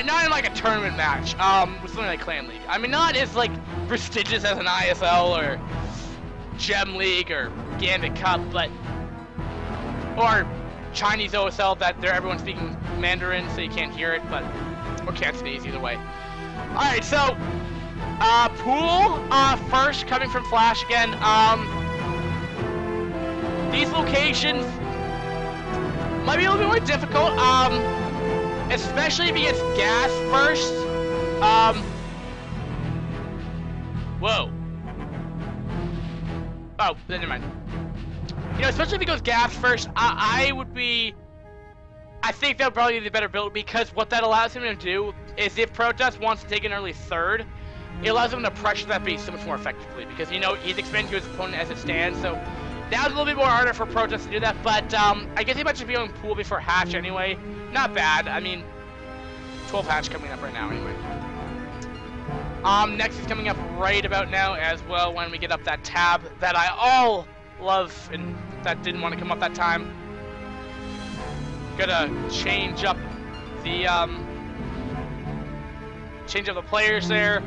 not in like a tournament match. With something like Clan League. I mean, not as like prestigious as an ISL or Gem League or Gambit Cup, but or Chinese OSL that everyone's speaking Mandarin, so you can't hear it, but or can't sneeze either way. All right, so pool first coming from Flash again. These locations might be a little bit more difficult, especially if he gets gas first. Whoa. Oh, never mind. You know, especially if he goes gas first, I think that would probably be the better build, because what that allows him to do is if Protest wants to take an early third, it allows him to pressure that base so much more effectively, because, you know, he's expanding to his opponent as it stands, so that was a little bit more harder for Protest to do that, but I guess he might just be going pool before hatch anyway. Not bad. I mean, 12 hatch coming up right now anyway. Next is coming up right about now as well when we get up that tab that I love and that didn't want to come up that time. Gonna change up the players there.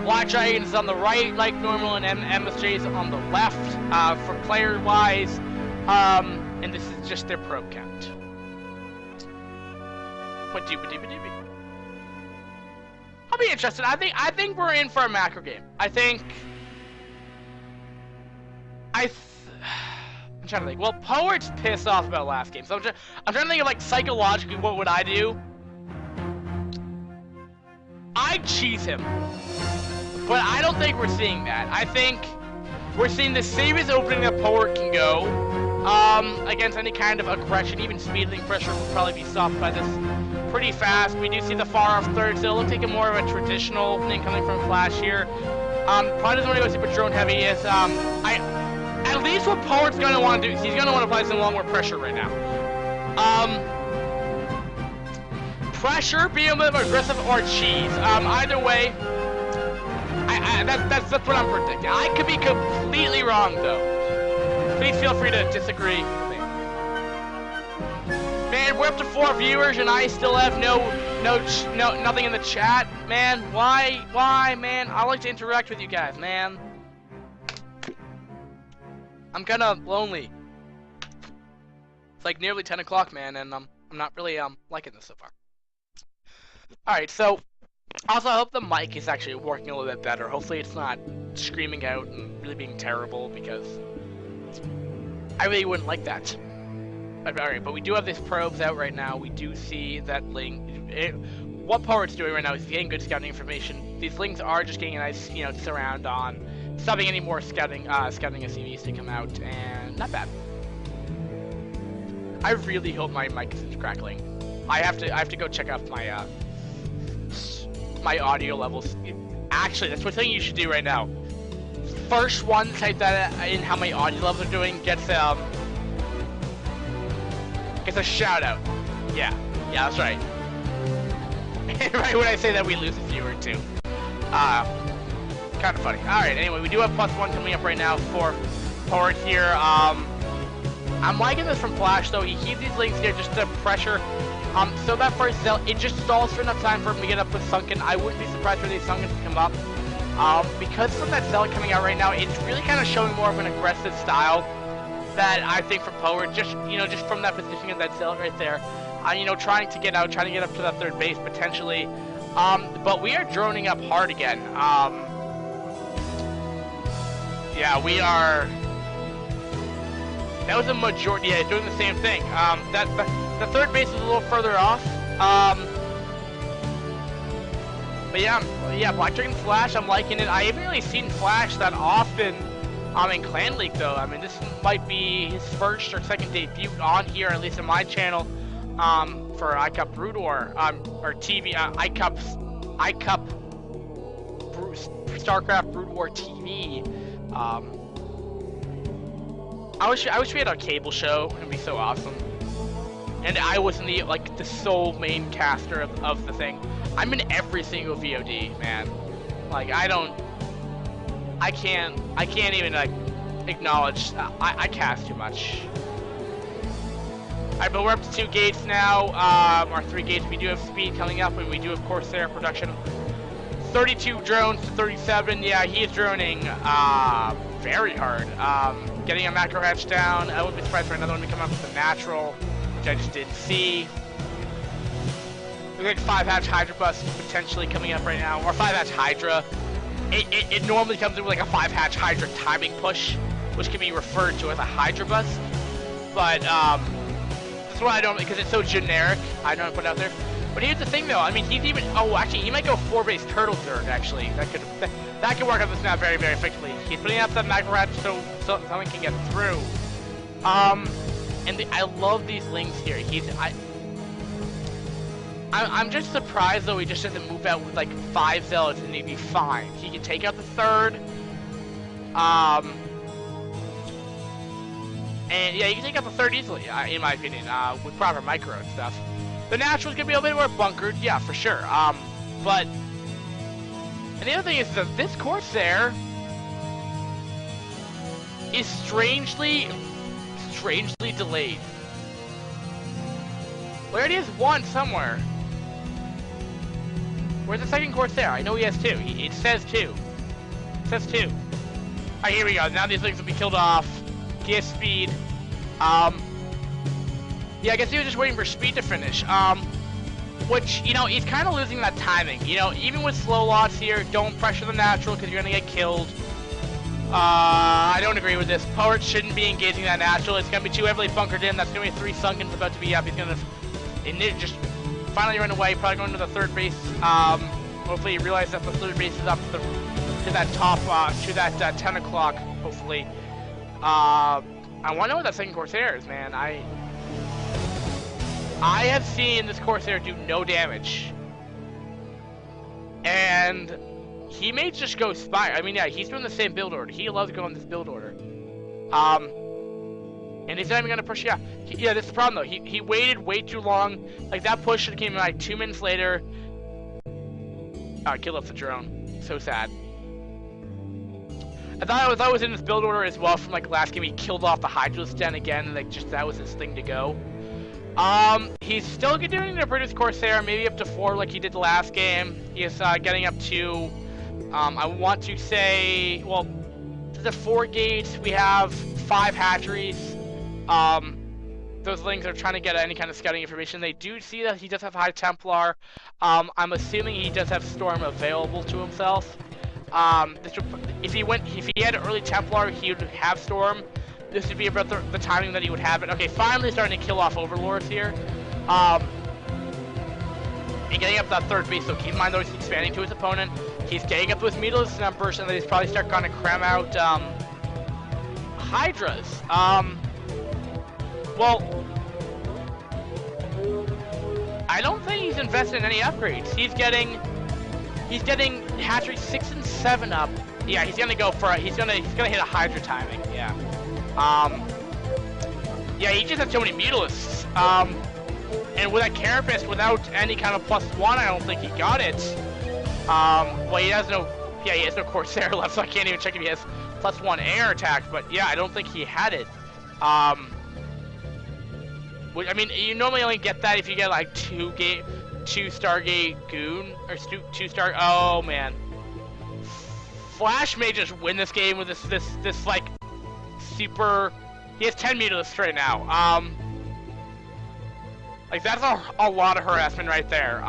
Black Dragon is on the right like normal, and MSJ is on the left for player wise. And this is just their probe count. I'll be interested. I think we're in for a macro game. I'm trying to think. Well, Poet's pissed off about last game, so I'm trying to think of like psychologically what would I do. I'd cheese him, but I don't think we're seeing that. I think we're seeing the safest opening that Poet can go against any kind of aggression. Even speedling pressure will probably be stopped by this pretty fast. We do see the far off third, so it looks like a more of a traditional opening coming from Flash here. Probably doesn't want to go super drone heavy. Is at least what Poet's going to want to do is he's going to want to apply some lot more pressure right now. Pressure, be a bit more aggressive, or cheese. Either way, that's what I'm predicting. I could be completely wrong though. Please feel free to disagree with me. Man, we're up to 4 viewers and I still have nothing in the chat. Man, why, man? I like to interact with you guys, man. I'm kinda lonely. It's like nearly 10 o'clock, man, and I'm not really liking this so far. Alright, so also I hope the mic is actually working a little bit better. Hopefully it's not screaming out and really being terrible, because I really wouldn't like that. Alright, but we do have these probes out right now. We do see that link. What Poet's doing right now is getting good scouting information. These links are just getting a nice, you know, surround on, stopping any more scouting SCVs to come out, and not bad. I really hope my mic isn't crackling. I have to go check out my my audio levels. Actually, that's one thing you should do right now. First one, type that in how my audio levels are doing, gets a shout out. Yeah, that's right. Right when I say that, we lose a viewer too. Kind of funny. Alright, anyway, we do have +1 coming up right now for Poet here. I'm liking this from Flash though. He keeps these links here just to pressure. So that first cell, it just stalls for enough time for him to get up with Sunken. I wouldn't be surprised for these Sunken to come up. Because from that cell coming out right now, it's really kind of showing more of an aggressive style that I think from Poet, just from that positioning of that cell right there. Trying to get up to that third base potentially. But we are droning up hard again. Yeah, we are. That was a majority. Yeah, doing the same thing. The third base is a little further off. But yeah, Black Dragon Flash, I'm liking it. I haven't really seen Flash that often in Clan League though. I mean, this might be his first or second debut on here, at least in my channel, for iCup Brood War, or TV, iCup StarCraft Brood War TV. I wish we had a cable show. It'd be so awesome. And I wasn't the sole main caster of the thing. I'm in every single VOD, man. Like I can't even like acknowledge. I cast too much. Alright, but we're up to 2 gates now. Our 3 gates. We do have speed coming up, and we do have Corsair production. 32 drones to 37. Yeah, he is droning very hard. Getting a macro hatch down. I wouldn't be surprised for another one to come up with a natural, which I just didn't see. Looks like 5 hatch Hydra bus potentially coming up right now, or 5 hatch Hydra. It normally comes in with like a 5 hatch Hydra timing push, which can be referred to as a Hydra bus. But that's why I don't, because it's so generic. I don't put it out there. But here's the thing, though. I mean, he's even. Oh, actually, he might go 4-base turtle third. Actually, that could work on this map very, very effectively. He's putting up that macro hatch so someone can get through. And I love these lings here. I'm just surprised though he just doesn't move out with like 5 zealots and he'd be fine. He can take out the third. And yeah, he can take out the third easily, in my opinion, with proper micro and stuff. The natural's gonna be a bit more bunkered, yeah, for sure. But and the other thing is that this Corsair is strangely delayed. Where it is one somewhere. Where's the second Corsair? I know he has 2. It says 2. It says 2. Alright, here we go. Now these things will be killed off. He has speed. Yeah, I guess he was just waiting for speed to finish. Which, you know, he's kind of losing that timing. You know, even with slow lots here, don't pressure the natural because you're going to get killed. I don't agree with this. Poet shouldn't be engaging that natural. It's going to be too heavily bunkered in. That's going to be 3 Sunkens about to be up. He's going to just finally run away, probably going to the third base. Hopefully he realizes that the third base is up to that top, to that 10 o'clock, hopefully. I want to know what that second Corsair is, man. I have seen this Corsair do no damage. And he may just go Spire. I mean, yeah, he's doing the same build order. He loves going this build order. And he's not even gonna push. Yeah, yeah. That's the problem though. He waited way too long. Like that push should have came like 2 minutes later. Killed off the drone. So sad. I thought it was in his build order as well from like last game. He killed off the Hydra's den again, and like just that was his thing to go. He's still continuing to produce Corsair, maybe up to 4 like he did the last game. He is getting up to. I want to say, well, to the 4 gates we have 5 hatcheries. Those lings are trying to get any kind of scouting information. They do see that he does have High Templar. I'm assuming he does have Storm available to himself. If he had early Templar, he would have Storm. This would be about the timing that he would have it. Okay, finally starting to kill off Overlords here. And getting up that third base, so keep in mind though he's expanding to his opponent. He's getting up to his meatless numbers, and then he's probably start going to cram out Hydras. Well, I don't think he's invested in any upgrades. He's getting hatchery 6 and 7 up. Yeah, he's gonna go for he's gonna hit a Hydra timing. Yeah. Yeah, he just has so many mutalisks. And with that Carapace, without any kind of +1, I don't think he got it. Well, he has no Corsair left, so I can't even check if he has +1 air attack. But yeah, I don't think he had it. I mean, you normally only get that if you get like 2 Stargate Goon or 2 Star. Oh man, Flash may just win this game with this like super. He has 10 mutalisks right now. Like that's a lot of harassment right there.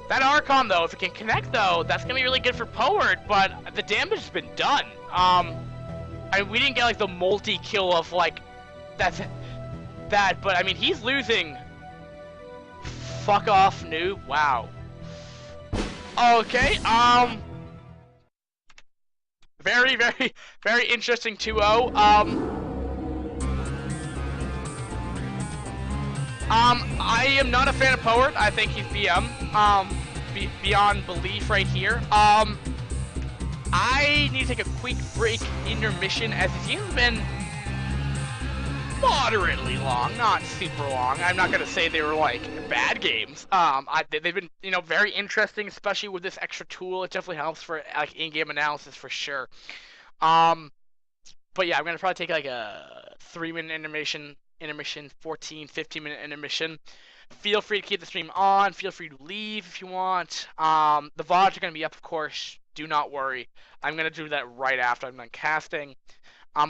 That Archon though, if it can connect though, that's gonna be really good for Poet. But the damage has been done. We didn't get like the multi-kill of like that, but I mean he's losing. Fuck off, noob. Wow. Okay. Very, very, very interesting 2-0. I am not a fan of Poet. I think he's BM. Beyond belief right here. I need to take a quick break intermission as this game's been moderately long, not super long. I'm not gonna say they were like bad games. They've been, you know, very interesting, especially with this extra tool. It definitely helps for like in-game analysis for sure. But yeah, I'm gonna probably take like a 3-minute intermission intermission, 14, 15-minute intermission. Feel free to keep the stream on. Feel free to leave if you want. The VODs are going to be up, of course. Do not worry. I'm going to do that right after I'm done casting.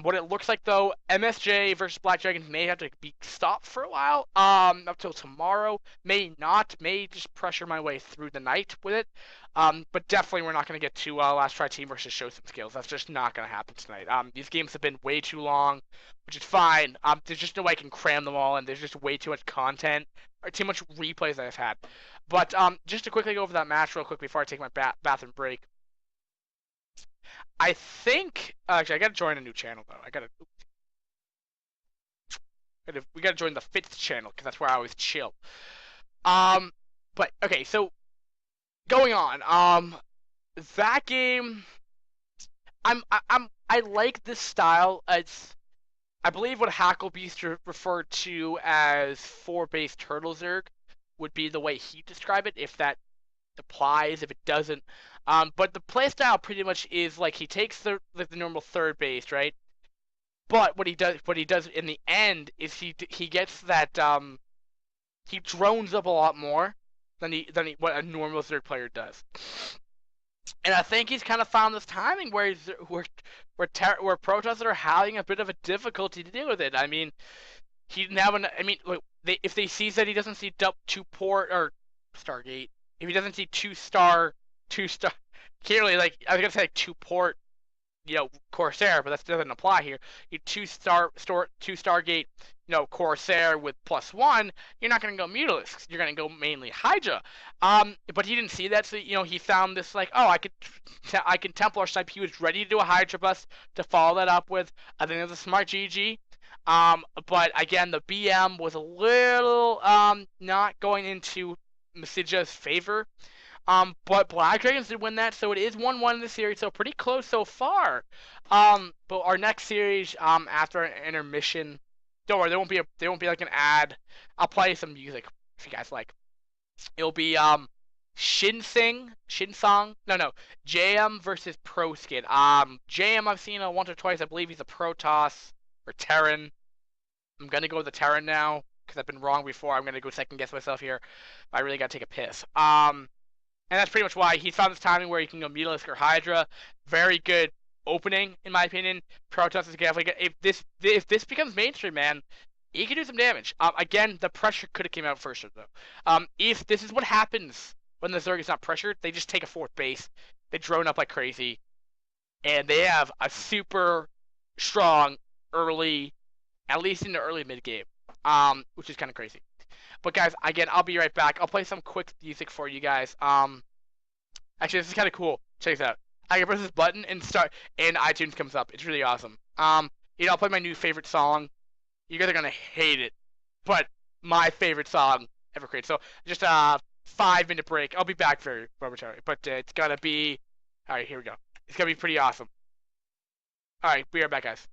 What it looks like though, MSJ versus Black Dragons may have to be stopped for a while. Up till tomorrow. May not. May just pressure my way through the night with it. But definitely we're not going to get to Last Try Team versus Show Some Skills. That's just not going to happen tonight. These games have been way too long, which is fine. There's just no way I can cram them all, and there's just way too much content or too much replays that I've had. But just to quickly go over that match real quick before I take my bathroom break. I think actually I gotta join a new channel though. We gotta join the fifth channel because that's where I always chill. But okay, so going on. That game. I like this style. It's I believe what Hacklebeast referred to as 4-base turtle zerg would be the way he described it. If that applies, if it doesn't. But the playstyle pretty much is like he takes the normal third base, right? But what he does in the end is he gets that he drones up a lot more than what a normal third player does. And I think he's kind of found this timing where Protoss are having a bit of a difficulty to deal with it. I mean, he didn't have if they see that he doesn't see two port or Stargate, if he doesn't see two star, clearly like I was gonna say like two port, Corsair, but that doesn't apply here. You two Stargate, Corsair with +1, you're not gonna go Mutalisk. You're gonna go mainly Hydra. But he didn't see that, so he found this like, oh, I can Templar snipe. He was ready to do a Hydra bust to follow that up with. I think it was a smart GG. But again, the BM was a little not going into meSiJa's favor. But Black Dragons did win that, so it is 1-1 in the series, so pretty close so far. But our next series, after an intermission, don't worry, there won't be like an ad. I'll play some music if you guys like. It'll be Shinsong, no, JM versus ProSkid. JM I've seen once or twice. I believe he's a Protoss or Terran. I'm gonna go with the Terran now because I've been wrong before. I'm gonna go second guess myself here. I really gotta take a piss. And that's pretty much why he found this timing where he can go Mutalisk or Hydra. Very good opening, in my opinion. Protoss is definitely good. If this becomes mainstream, man, he could do some damage. Again, the pressure could have came out first, though. If this is what happens when the Zerg is not pressured, they just take a fourth base. They drone up like crazy. And they have a super strong early, at least in the early mid-game, which is kind of crazy. But guys, again, I'll be right back. I'll play some quick music for you guys. Actually, this is kind of cool. Check this out. I can press this button and iTunes comes up. It's really awesome. I'll play my new favorite song. You guys are gonna hate it, but my favorite song ever created. So just a 5-minute break. I'll be back very momentarily, but it's gonna be. All right, here we go. It's gonna be pretty awesome. All right, be right back, guys.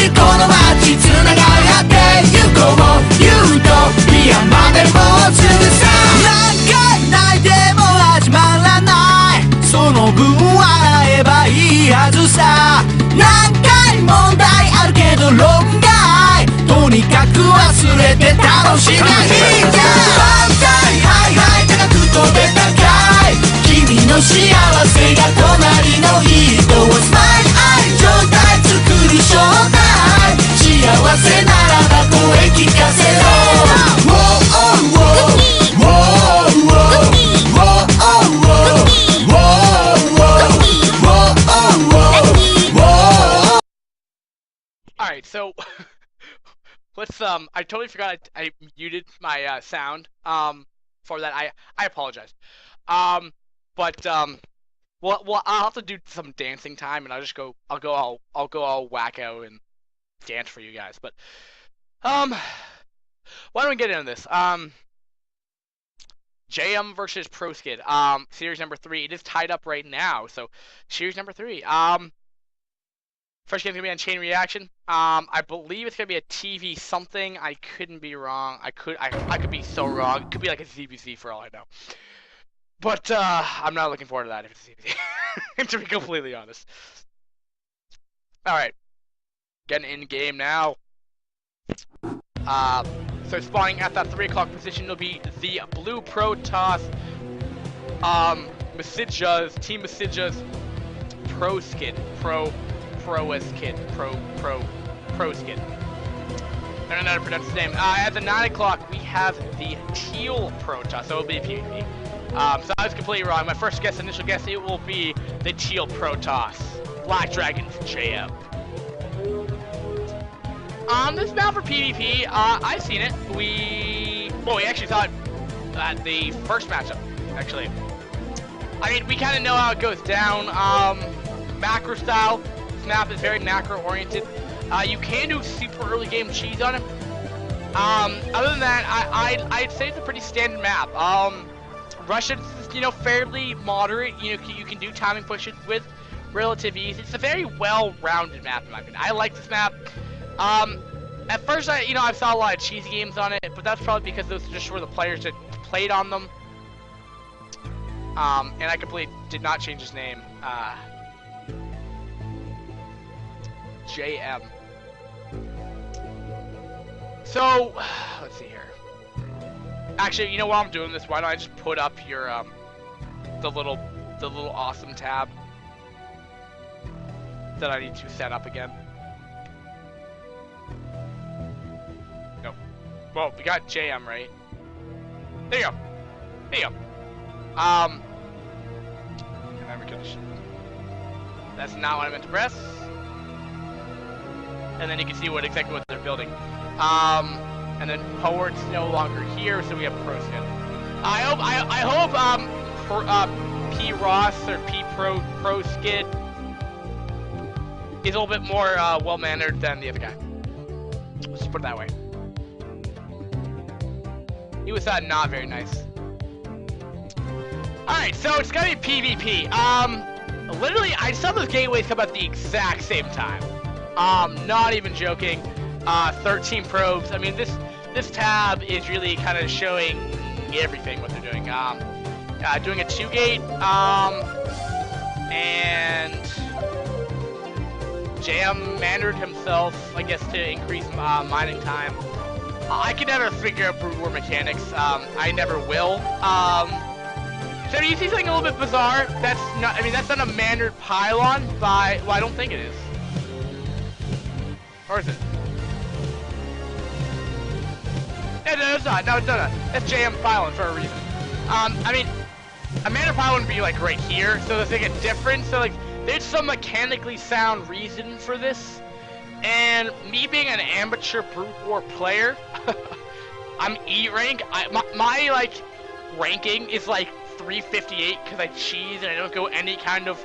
じこの街つながり合ってゆこうユートピアまでもうすぐさ何回泣いても始まらないその分笑えばいいはずさ何回問題あるけど論外とにかく忘れて楽しみゃいいんだ万歳ハイハイ高く飛べたかい君の幸せが隣の人をスマイルアイ状態作る正体幸せならば声聞かせろ Alright, so let's I totally forgot I muted my sound for that. I apologize. But well I'll have to do some dancing time and I'll go all wacko and dance for you guys. But why don't we get into this? JM versus ProSkid. Series number 3. It is tied up right now. So series number 3. First game's gonna be on Chain Reaction. I believe it's gonna be a TV something. I couldn't be wrong. I could be so wrong. It could be like a ZBZ for all I know. But I'm not looking forward to that if it's a ZBZ. To be completely honest. All right, getting in game now. So spawning at that 3 o'clock position will be the blue Protoss. meSiJa's Team meSiJa's ProSkid. ProSkid. ProSkid. I don't know how to pronounce his name. At the 9 o'clock, we have the teal Protoss. So it'll be a PvP. So I was completely wrong. My first guess, initial guess, it will be the teal Protoss. Black Dragon JM. This map for PvP, I've seen it. We actually saw it at the first matchup, actually. I mean, we kind of know how it goes down. Macro style. This map is very macro-oriented. You can do super early game cheese on it. Other than that, I'd say it's a pretty standard map. Russia's, fairly moderate. You can do timing pushes with relative ease. It's a very well-rounded map in my opinion. I like this map. At first, I saw a lot of cheesy games on it, but that's probably because those just were the players that played on them. And I completely did not change his name. JM. So, let's see here. Actually, while I'm doing this, why don't I just put up your, the little awesome tab that I need to set up again. No. Well, we got JM, right? There you go. There you go. And then we can just... That's not what I meant to press. And then you can see exactly what they're building. And then Howard's no longer here, so we have ProSkid. I hope P Ross or P ProSkid is a little bit more well mannered than the other guy. Let's just put it that way. He was not very nice. Alright, so it's gonna be PvP. Literally, I saw those gateways come at the exact same time. Not even joking. 13 probes. I mean, this tab is really kind of showing everything what they're doing. Doing a 2-gate, and JM mannered himself, I guess, to increase mining time. I can never figure out Brood War mechanics. I never will. So you see something a little bit bizarre? That's not a mannered pylon by, well, I don't think it is. Or is it? No, it's not. No, it's not. That's JM pylon for a reason. I mean, a mannered pylon would be like right here, so there's like a difference. So like, there's some mechanically sound reason for this. And me being an amateur Brood War player, I'm E rank. My like ranking is like 358 because I cheese and I don't go any kind of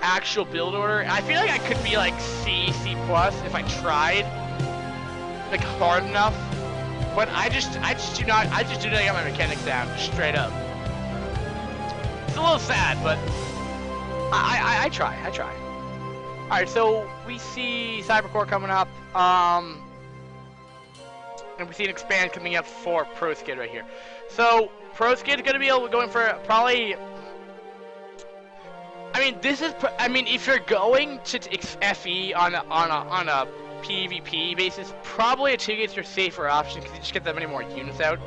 actual build order. I feel like I could be like C plus if I tried like hard enough. But I just do not get my mechanics down straight up. It's a little sad, but I try. Alright, so we see Cybercore coming up, and we see an expand coming up for Pro Skid right here. So, Pro Skid's gonna be going for probably... I mean, this is... I mean, if you're going to FE on a PvP basis, probably a 2-gate's your safer option, because you just get that many more units out.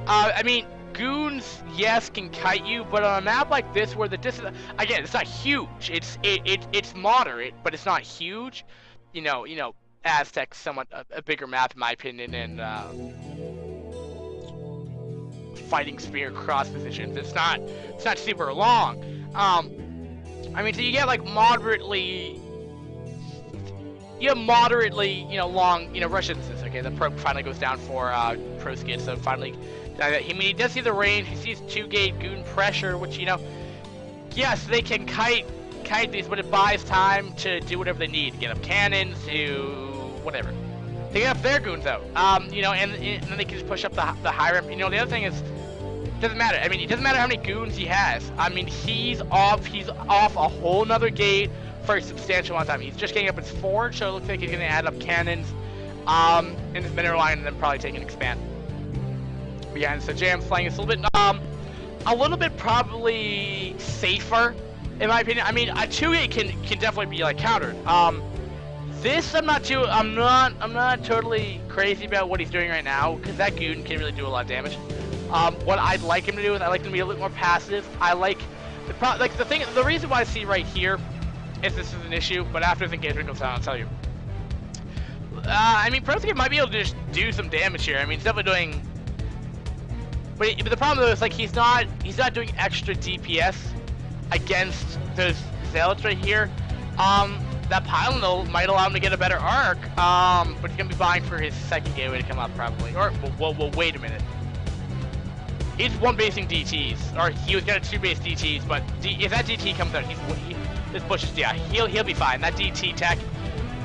I mean, goons, yes, can kite you, but on a map like this, where the distance... Again, it's not huge. It's moderate, but it's not huge. You know, Aztec's somewhat a bigger map, in my opinion, and fighting spear cross positions. It's not super long. I mean, so you get like moderately, long, rush distance. Okay, the probe finally goes down for Pro Skid, so finally, I mean, he does see the range. He sees 2-gate goon pressure, which yes, they can kite these, but it buys time to do whatever they need, to get up cannons, to whatever. They get up their goons out, and then they can just push up the high ramp. The other thing is, it doesn't matter. I mean, it doesn't matter how many goons he has. I mean, he's off a whole nother gate for a substantial amount of time. He's just getting up his forge, so it looks like he's gonna add up cannons, in his mineral line, and then probably take an expand. But yeah, and so Jam's playing is a little bit probably safer, in my opinion. I mean, a 2-gate can definitely be like countered. This I'm not totally crazy about what he's doing right now, because that goon can really do a lot of damage. What I'd like him to do is I'd like him to be a little more passive. I like the reason why I see right here is this is an issue, but after the engagement goes down, I'll tell you. I mean, Pro Skid might be able to just do some damage here. I mean, he's definitely doing. But the problem though is like he's not doing extra DPS against those zealots right here. That pylon though might allow him to get a better arc. But he's gonna be buying for his second gateway to come up probably. Or well, wait a minute. He's one basing DTs, or he was gonna 2-base DTs, but if that DT comes out, this bush is, yeah, he'll be fine. That DT tech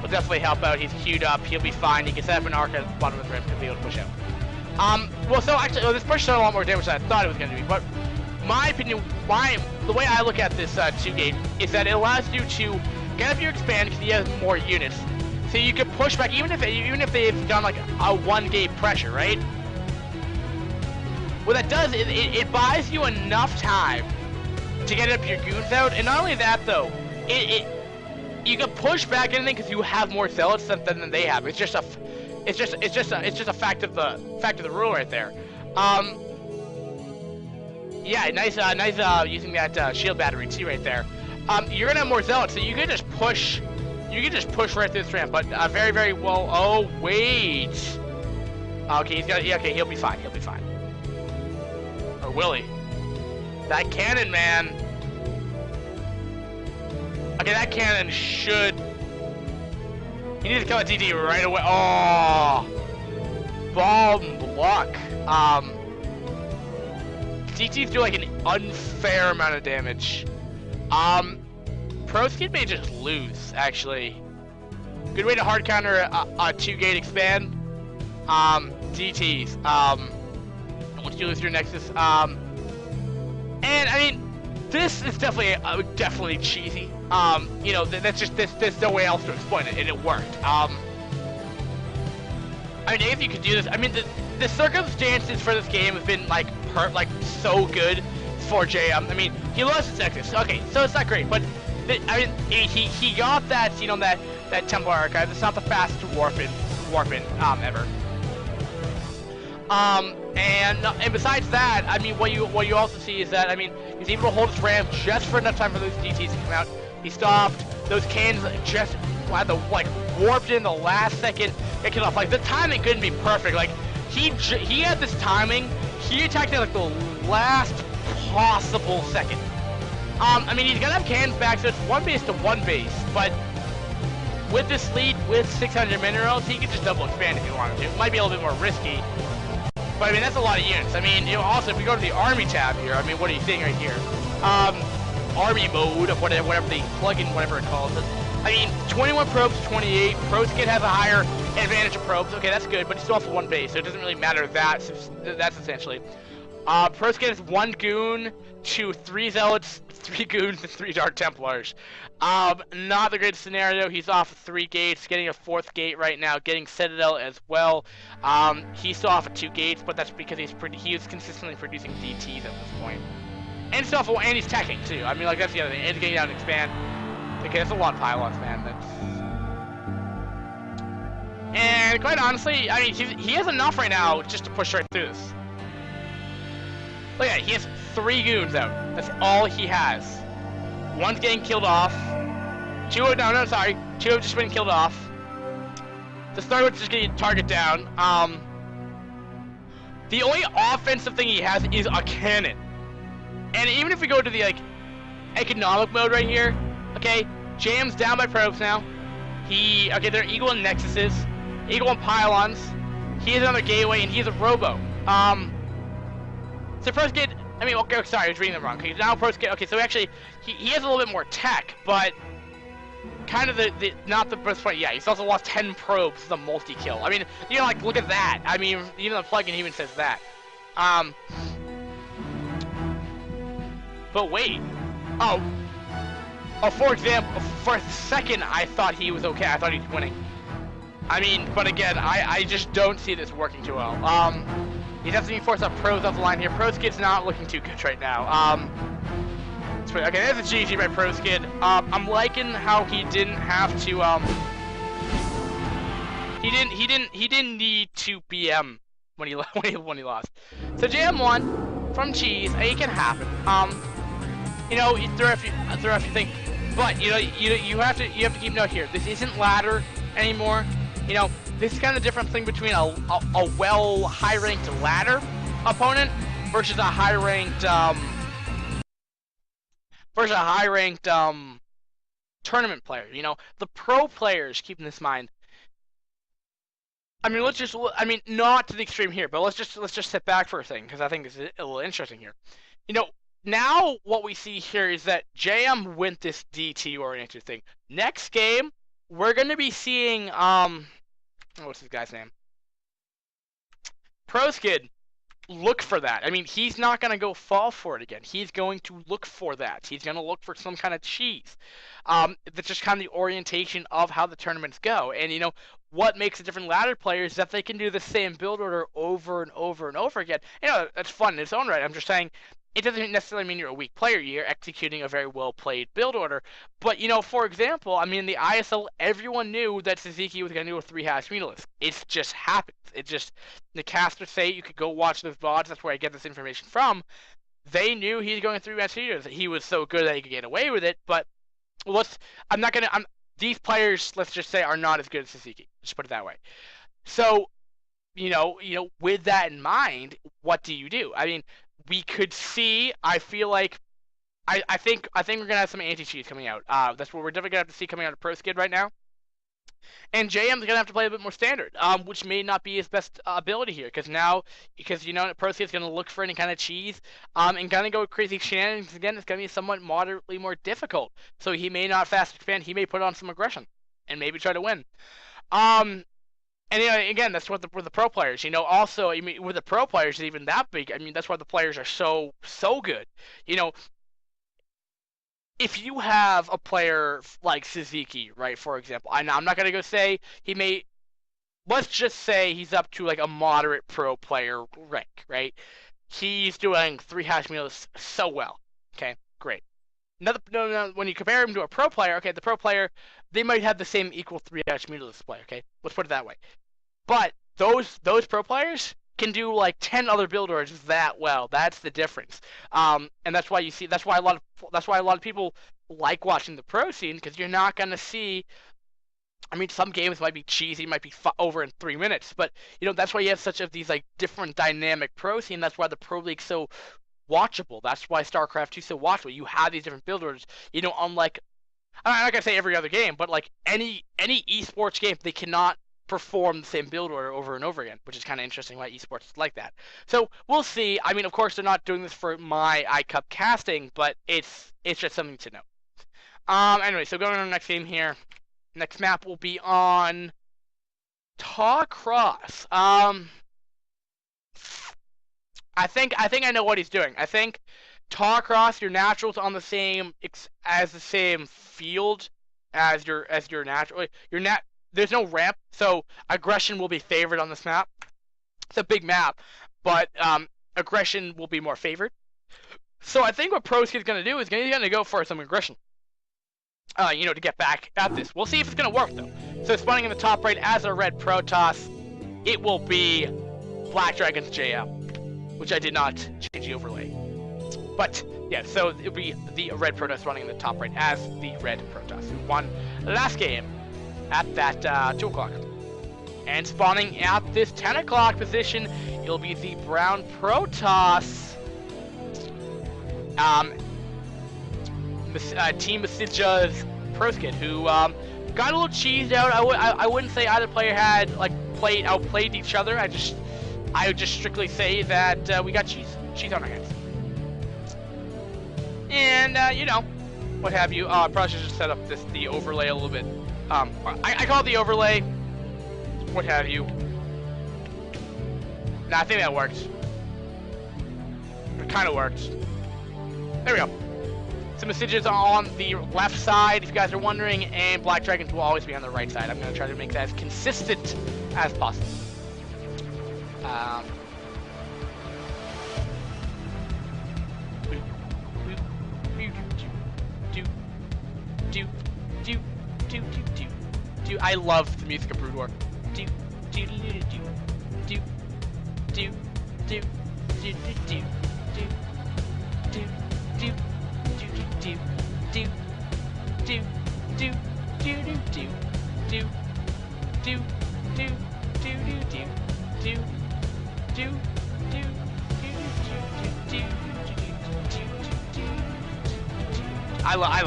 will definitely help out. He's queued up, he'll be fine. He can set up an arc at the bottom of the rim to be able to push out. Well, so actually, this push done a lot more damage than I thought it was gonna be, but my opinion, the way I look at this 2-gate is that it allows you to get up your expand because he has more units, so you can push back even if they've done like a 1-gate pressure, right? What that does is it buys you enough time to get up your goons out, and not only that though, you can push back anything because you have more zealots than they have. It's just a fact of the rule right there. Yeah, nice using that shield battery too right there. You're gonna have more zealots, so you can just push. Right through this ramp, but very, very well. Oh wait. Okay, he'll be fine. Or will he? That cannon, man. Okay, that cannon should. He needs to kill a DD right away. Oh, bomb block. DTs do like an unfair amount of damage. Pro Skid may just lose, actually. Good way to hard counter a 2-gate expand. DTs. Once you lose your Nexus. And I mean, this is definitely cheesy. That's just there's no way else to explain it, and it worked. I mean, if you could do this, I mean, the circumstances for this game have been like so good for JM. I mean, he lost his Nexus. Okay, so it's not great, but I mean, he got that that Templar Archive. It's not the fastest warp in ever. And besides that, I mean, what you also see is that, I mean, he's able to hold his ramp just for enough time for those DTs to come out. He stopped those cannons, just had to warped in the last second, get off. Like the timing couldn't be perfect. Like he had this timing. He attacked at like the last possible second. I mean, he's gonna have cannons back, so it's 1 base to 1 base, but with this lead, with 600 minerals, he could just double expand if he wanted to. It might be a little bit more risky, but I mean, that's a lot of units. I mean, also, if we go to the army tab here, I mean, what are you seeing right here? Army mode, of whatever the plugin, whatever it calls it. I mean, 21 probes, 28. Pro Skid has a higher advantage of probes. Okay, that's good, but he's still off of 1 base, so it doesn't really matter that's essentially. Pro Skid is 1 goon to 3 zealots, 3 goons, and 3 dark templars. Not the greatest scenario. He's off 3 gates, getting a 4th gate right now, getting Citadel as well. He's still off of 2 gates, but that's because he is consistently producing DTs at this point. And stuff, and he's teching too. I mean, like, that's the other thing. And he's getting out and expand. Okay, that's a lot of pylons, man. And quite honestly, I mean, he has enough right now just to push right through this. Look at it, he has 3 goons out. That's all he has. 1's getting killed off. 2 have just been killed off. The 3rd one's just getting target down. The only offensive thing he has is a cannon. And even if we go to the, like, economic mode right here, okay, JM's down by probes now. Okay, they're equal in nexuses, equal in pylons. He has another gateway, and he has a robo. So Pro Skid, I mean, okay, sorry, I was reading them wrong. Okay, now Pro Skid, okay, so actually, he has a little bit more tech, but kind of not the best point. Yeah, he's also lost 10 probes with a multi-kill. I mean, you know, like, look at that. I mean, even the plugin even says that. But wait. Oh, for example, for a second, I thought he was okay. I thought he was winning. I mean, but again, I just don't see this working too well. He definitely forced up pros off the line here. Pro Skid's not looking too good right now. Okay, there's a GG by Pro Skid. I'm liking how he didn't have to, he didn't need to BM when he lost. So JM won from Cheese. It can happen. You know, throw a few things, but you know, you have to keep note here. This isn't ladder anymore. You know, this is kind of the difference thing between a well high-ranked ladder opponent versus a high-ranked tournament player. You know, the pro players, keeping this in mind. I mean, not to the extreme here, but let's just sit back for a second because I think this is a little interesting here. You know, now what we see here is that JM went this DT oriented thing. Next game, we're gonna be seeing what's this guy's name? Pro Skid look for that. I mean, he's not gonna go fall for it again. He's going to look for that. He's gonna look for some kind of cheese. That's just kind of the orientation of how the tournaments go. And you know, what makes a different ladder player is that they can do the same build order over and over and over again. You know, that's fun in its own right. I'm just saying, it doesn't necessarily mean you're a weak player. You're executing a very well-played build order. But, you know, for example, I mean, in the ISL, everyone knew that Suzuki was going to do a 3-hash Mutalisk. It just happens. It just, the casters say, you could go watch those VODs, that's where I get this information from. They knew he was going 3-hash Mutalisk. He was so good that he could get away with it, but these players, let's just say, are not as good as Suzuki. Just put it that way. So, you know, with that in mind, what do you do? I mean, we could see, I feel like, I think we're going to have some anti-cheats coming out. That's what we're definitely going to have to see coming out of Pro Skid right now. And JM's going to have to play a bit more standard, which may not be his best ability here, because you know, Pro Skid's going to look for any kind of cheese, and going to go crazy shenanigans again. It's going to be somewhat moderately more difficult. So he may not fast expand, he may put on some aggression, and maybe try to win. And you know, again, that's what with the pro players. You know, also, I mean, with the pro players even that big. I mean, that's why the players are so good. You know, if you have a player like Suzuki, right, for example, I'm not gonna go say he may. Let's just say he's up to like a moderate pro player rank, right? He's doing 3-hash Mutalisks so well. Okay, great. No, when you compare him to a pro player, okay, the pro player, they might have the same equal 3-hash Mutalisk player, okay? Let's put it that way. But those pro players can do like 10 other build orders that well. That's the difference. And that's why a lot of people like watching the pro scene, because you're not gonna see. I mean, some games might be cheesy, might be over in 3 minutes, but you know, that's why you have such of these like different dynamic pro scene. That's why the Pro League's so watchable. That's why StarCraft 2 is so watchable. You have these different build orders. You know, unlike, I'm not gonna say every other game, but like any esports game, they cannot perform the same build order over and over again, which is kind of interesting why esports is like that. So we'll see. I mean, of course, they're not doing this for my iCup casting, but it's just something to know. Anyway, so going on to the next game here. Next map will be on Ta Cross. I think I know what he's doing. I think Talcross, your natural's on the same field as your natural. There's no ramp, so aggression will be favored on this map. It's a big map, but aggression will be more favored. So I think what ProSkid's gonna do is he's gonna go for some aggression. To get back at this. We'll see if it's gonna work though. So spawning in the top right as a red Protoss, it will be Black Dragon's JM, which I did not change the overlay. But yeah, so it'll be the red Protoss running in the top right as the red Protoss, who won last game at that 2 o'clock. And spawning at this 10 o'clock position, it'll be the brown Protoss. Team meSiJa's ProSkid, who got a little cheesed out. I wouldn't say either player had outplayed each other. I would just strictly say that we got cheese on our hands. And what have you. I probably should just set up the overlay a little bit. I call it the overlay. What have you. Nah, I think that worked. It kind of worked. There we go. So meSiJa's on the left side, if you guys are wondering, and Black Dragons will always be on the right side. I'm going to try to make that as consistent as possible. I love the music of Brood War.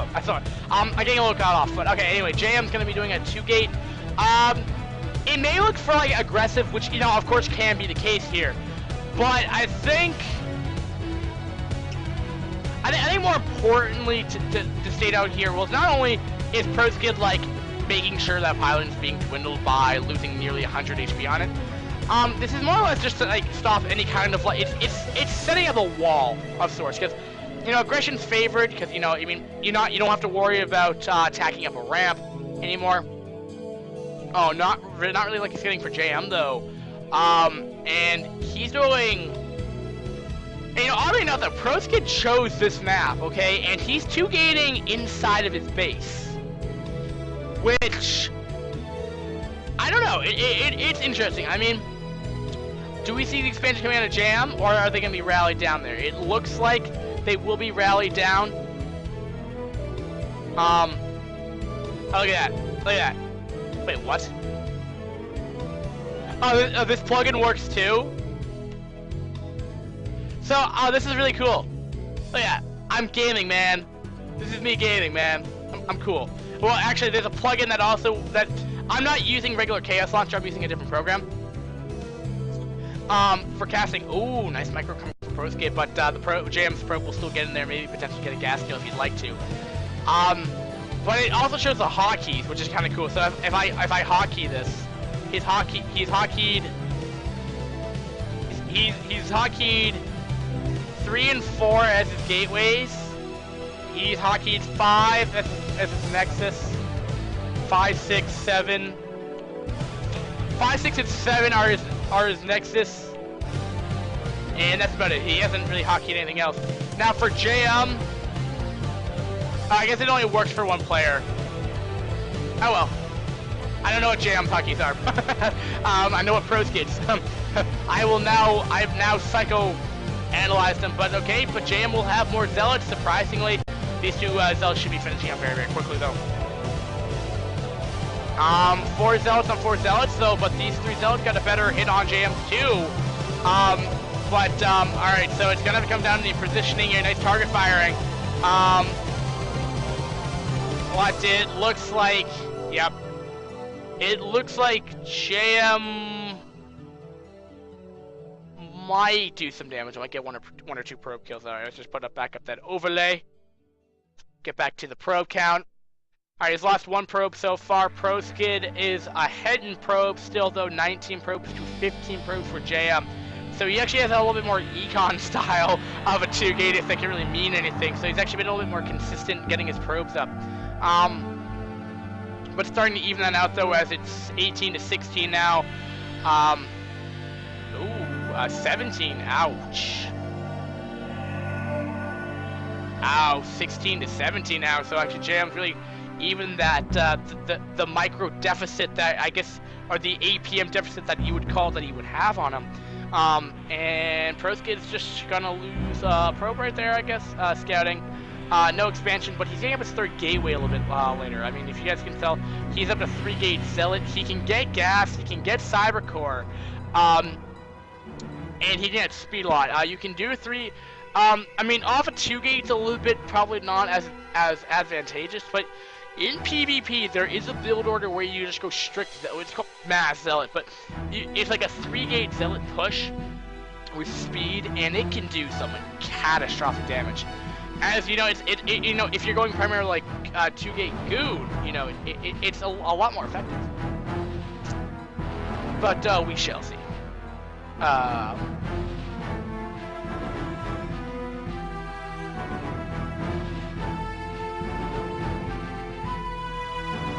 I thought I'm getting a little caught off, but okay. Anyway, JM's gonna be doing a 2-gate. It may look fairly aggressive, which of course can be the case here, but I think more importantly to state out here was not only is ProSkid making sure that Pylon's being dwindled by losing nearly 100 HP on it. This is more or less just to stop any kind of it's setting up a wall of sorts, because aggression's favored because you don't have to worry about attacking up a ramp anymore. Oh, not really like he's getting for JM though. And he's doing. And oddly enough, the ProSkid chose this map, okay, and he's 2-gating inside of his base, which I don't know. It's interesting. I mean, do we see the expansion coming out of Jam, or are they gonna be rallied down there? It looks like they will be rallied down. Oh, look at that. Look at that. Wait, what? Oh, this plugin works too? So, this is really cool. Oh yeah, I'm gaming, man. This is me gaming, man. I'm cool. Well, actually, there's a plugin that I'm not using regular Chaos Launcher. I'm using a different program. For casting. Ooh, nice micro coming from ProSkid, but the JM's Pro will still get in there. Maybe potentially get a gas steal if you'd like to. But it also shows the hotkeys, which is kind of cool. So if I hotkey this, he's hotkeyed 3 and 4 as his gateways. He's hotkeyed 5 as his nexus. 5, 6, 7. 5, 6, and 7 are his nexus. And that's about it. He hasn't really hotkeyed anything else. Now for JM, I guess it only works for one player. Oh well. I don't know what JM hotkeys are. I know what ProSkid's. I've now psycho-analyzed them, but okay, but JM will have more Zealots, surprisingly. These two Zealots should be finishing up very, very quickly, though. 4 Zealots on 4 Zealots, though, but these 3 Zealots got a better hit on JM, too. Alright, so it's gonna come down to the positioning here, nice target firing. What it looks like, yep. It looks like JM might do some damage. I might get one or two probe kills. Alright, let's just back up that overlay. Get back to the probe count. Alright, he's lost 1 probe so far. ProSkid is ahead in probes still, though. 19 probes to 15 probes for JM. So he actually has a little bit more econ style of a 2-gate if that can really mean anything. So he's actually been a little bit more consistent getting his probes up. But starting to even that out though as it's 18 to 16 now. 17. Ouch. Ow, 16 to 17 now. So actually JM's really even that the micro deficit that I guess, or the APM deficit that you would call that he would have on him. And ProSkid's just gonna lose probe right there, I guess, scouting. No expansion, but he's getting up his 3rd gateway a little bit later. I mean, if you guys can tell, he's up to 3-gate Zealot. He can get gas, he can get Cybercore, and he can get speed a lot. You can do 3. I mean, off of 2-gate's a little bit probably not as advantageous, but in PvP there is a build order where you just go strict Zealot. It's called Mass Zealot, but it's like a 3-gate Zealot push with speed, and it can do some catastrophic damage. As you know, you know, if you're going primarily like 2-gate Goon, you know, it's a lot more effective. But we shall see.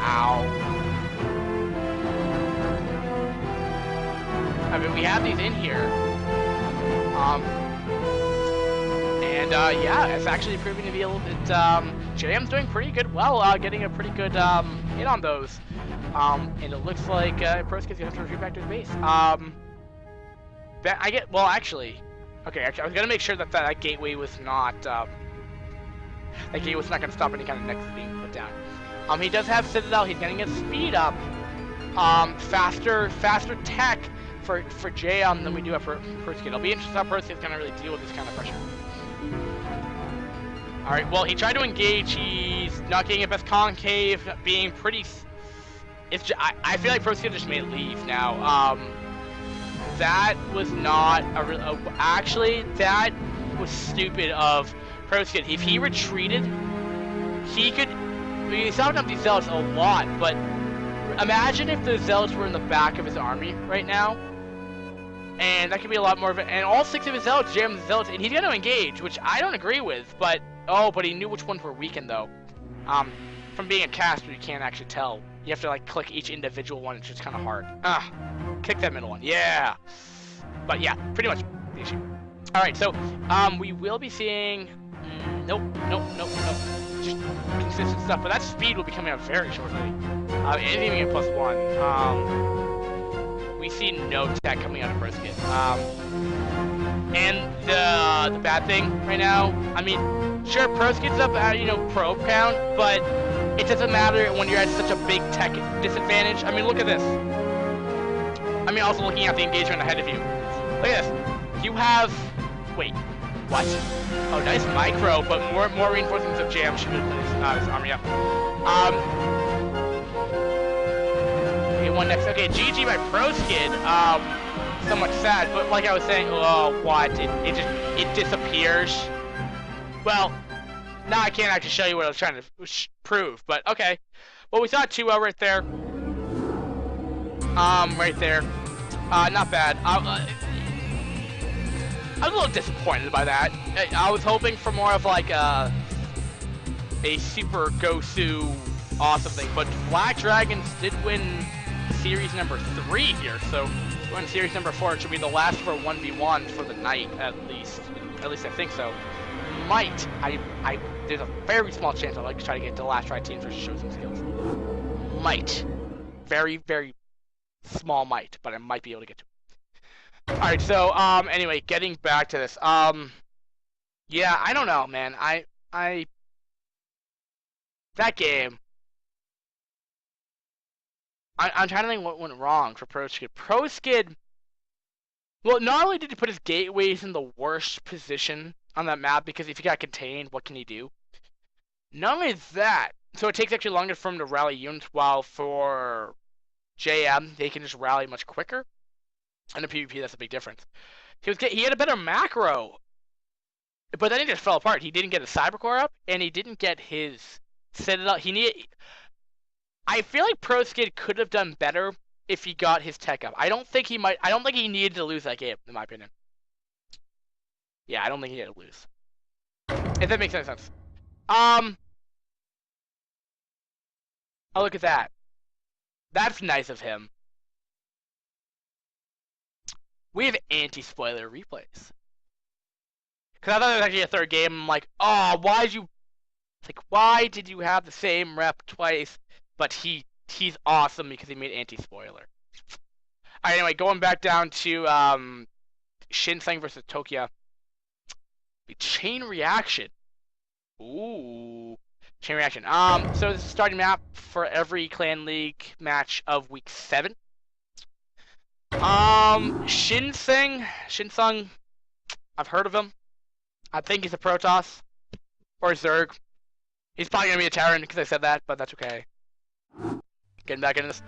Ow. I mean, we have these in here. And yeah, it's actually proving to be a little bit, JM's doing pretty good, getting a pretty good, hit on those. And it looks like, ProSkid's gonna have to retreat back to his base. Actually, I was gonna make sure that that gateway was not, that gateway was not gonna stop any kind of nexus being put down. He does have Citadel, he's getting his speed up, faster tech for JM than we do for ProSkid. It'll be interesting how ProSkid's gonna really deal with this kind of pressure. Alright, well, he tried to engage, he's not getting it best concave, being pretty... I feel like ProSkid just made it leave now. That was not actually, that was stupid of ProSkid. If he retreated, he could... He's talking up these Zealots a lot, but imagine if the Zealots were in the back of his army right now. And that could be a lot more of it. And all 6 of his Zealots jam the Zealots, and he's going to engage, which I don't agree with, but... Oh, but he knew which ones were weakened, though. From being a caster, you can't actually tell. You have to, like, click each individual one, it's just kind of hard. Click that middle one, yeah! But yeah, pretty much the issue. Alright, so, we will be seeing... Nope. Just consistent stuff, but that speed will be coming out very shortly. Anything we get +1. We see no tech coming out of ProSkid. And the bad thing right now, I mean, sure, ProSkid's up at, you know, probe count, but it doesn't matter when you're at such a big tech disadvantage. I mean, look at this. I mean, also looking at the engagement ahead of you. Look at this. You have... Wait. What? Oh, nice micro, but more reinforcements of jam should have his army up. Okay, one next. Okay, GG by ProSkid. Somewhat sad, but like I was saying, oh, what? It disappears. Well, now I can't actually show you what I was trying to prove, but okay. Well, we saw 2-0 right there. Right there. Not bad. I was a little disappointed by that. I was hoping for more of like a super Gosu awesome thing, but Black Dragons did win series number 3 here, so when series number 4, it should be the last for 1v1 for the night, at least I think so. There's a very small chance I'd like to try to get to the last try teams or show some skills. Might. Very, very small might, but I might be able to get to it. Alright, so, anyway, getting back to this, yeah, I don't know, man, that game, I'm trying to think what went wrong for ProSkid. ProSkid, well, not only did he put his gateways in the worst position on that map, because if he got contained, what can he do? Not only that, so it takes actually longer for him to rally units, while for JM, they can just rally much quicker. And in PvP, that's a big difference. He had a better macro, but then he just fell apart. He didn't get his Cybercore up, and he didn't get his Citadel. I feel like ProSkid could have done better if he got his tech up. I don't think he needed to lose that game, in my opinion. Yeah, I don't think he had to lose. If that makes any sense. Oh, look at that. That's nice of him. We have anti-spoiler replays. Because I thought there was actually a third game. I'm like, oh, why'd you... It's like, why did you have the same rep twice? But he's awesome because he made anti-spoiler. Alright, anyway, going back down to Shinseng versus Tokyo. The chain reaction. Ooh. Chain reaction. So this is the starting map for every Clan League match of week 7. Shinseng, I've heard of him. I think he's a Protoss. Or a Zerg. He's probably gonna be a Terran because I said that, but that's okay. Getting back into this.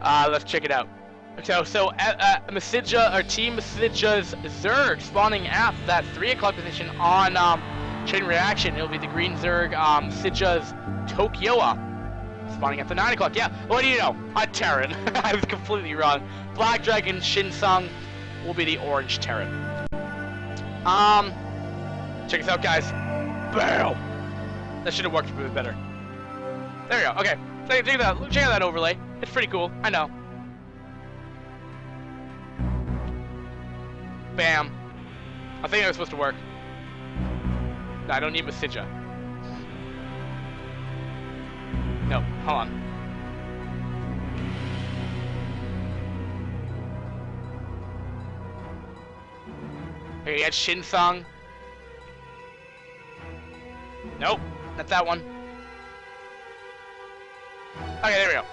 Let's check it out. So meSiJa, or Team meSiJa's Zerg spawning at that 3 o'clock position on chain reaction. It'll be the green Zerg, meSiJa's Tokyo spawning at the 9 o'clock. Yeah, what do you know? A Terran. I was completely wrong. Black Dragon Shinseng will be the orange Terran. Check this out, guys. Bam! That should have worked a bit better. There we go. Okay, check out that overlay. It's pretty cool. I know. Bam. I think that was supposed to work. No, I don't need meSiJa. No, hold on. Okay, you got Shinseng. Nope, not that one. Okay, there we go.